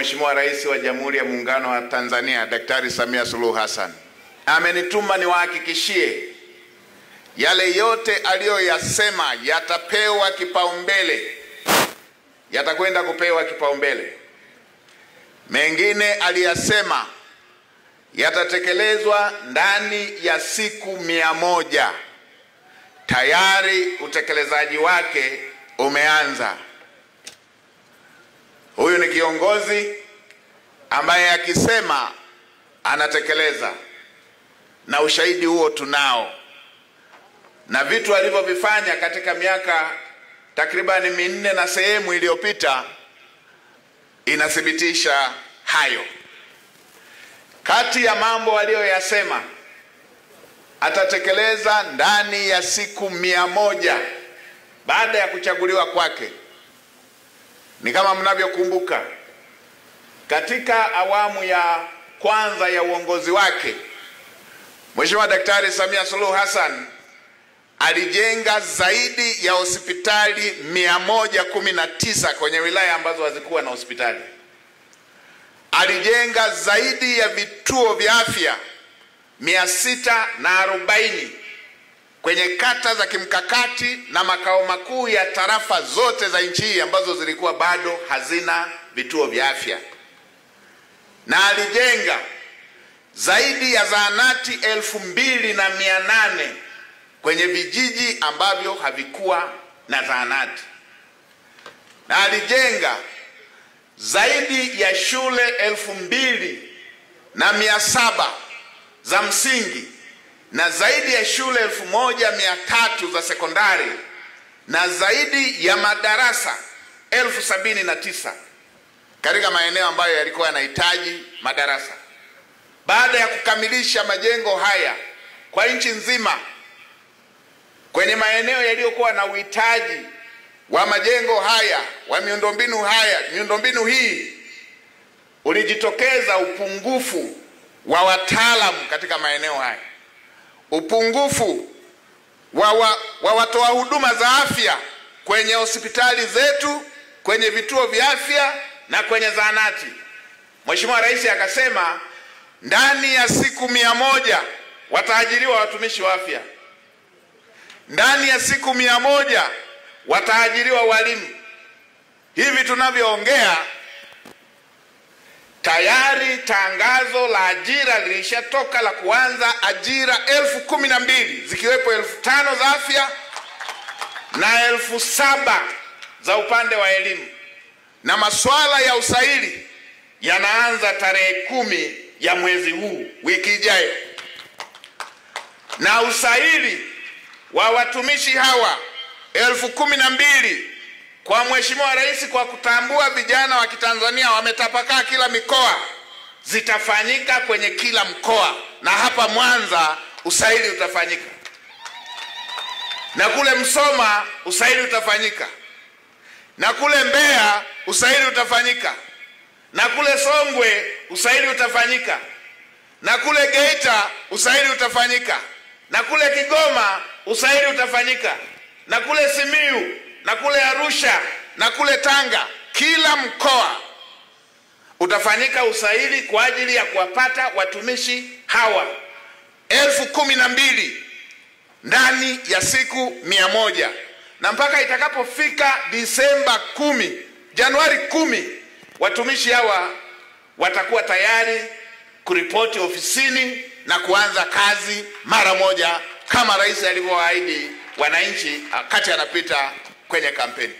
Mheshimiwa Rais wa Jamhuri ya Muungano wa Tanzania Daktari Samia Suluhu Hassan amenituma niwahakikishie yale yote aliyoyasema yatapewa kipaumbele, yatakwenda kupewa kipaumbele. Mengine aliyasema yatatekelezwa ndani ya siku 100. Tayari utekelezaji wake umeanza. Huyu ni kiongozi ambaye akisema anatekeleza, na ushahidi huo tunao, na vitu alivyovifanya katika miaka takribani 4 na sehemu iliyopita inathibitisha hayo. Kati ya mambo aliyoyasema atatekeleza ndani ya siku 100 baada ya kuchaguliwa kwake, ni kama mnavyokumbuka, katika awamu ya kwanza ya uongozi wake Mheshimiwa Daktari Samia Suluhu Hassan alijenga zaidi ya hospitali 119 kwenye wilaya ambazo hazikuwa na hospitali. Alijenga zaidi ya vituo vya afya 640 kwenye kata za kimkakati na makao makuu ya tarafa zote za nchi hii ambazo zilikuwa bado hazina vituo vya afya. Na alijenga zaidi ya zahanati 2800 kwenye vijiji ambavyo havikuwa na zahanati. Na alijenga zaidi ya shule 2700 za msingi na zaidi ya shule 1300 za sekondari na zaidi ya madarasa 79,000 katika maeneo ambayo yalikuwa yanahitaji madarasa. Baada ya kukamilisha majengo haya kwa nchi nzima, kwenye maeneo yaliyokuwa na uhitaji wa majengo haya, wa miundombinu hii, ulijitokeza upungufu wa wataalamu katika maeneo haya, upungufu wa watoa huduma za afya kwenye hospitali zetu, kwenye vituo vya afya na kwenye zahanati. Mheshimiwa Rais akasema ndani ya siku 100 wataajiriwa watumishi wa afya. Ndani ya siku 100 wataajiriwa walimu. Hivi tunavyoongea tayari tangazo la ajira lilishatoka la kuanza ajira 12,000 zikiwepo 5,000 za afya na 7,000 za upande wa elimu. Na masuala ya usaili yanaanza tarehe 10 ya mwezi huu, wiki ijayo. Na usaili wa watumishi hawa 12,000 kwa Mheshimiwa Rais, kwa kutambua vijana wa Kitanzania wametapakaa kila mikoa, zitafanyika kwenye kila mkoa. Na hapa Mwanza usaili utafanyika, na kule Msoma usaili utafanyika, na kule Mbeya usaili utafanyika, na kule Songwe usaili utafanyika, na kule Geita usaili utafanyika, na kule Kigoma usaili utafanyika, na kule Simiyu, na kule Arusha, na kule Tanga. Kila mkoa utafanyika usaili kwa ajili ya kuwapata watumishi hawa 12,000 ndani ya siku 100. Na mpaka itakapofika Januari 10, watumishi hawa watakuwa tayari kuripoti ofisini na kuanza kazi mara moja, kama Rais alivyowaahidi wananchi wakati anapita kwenye kampeni.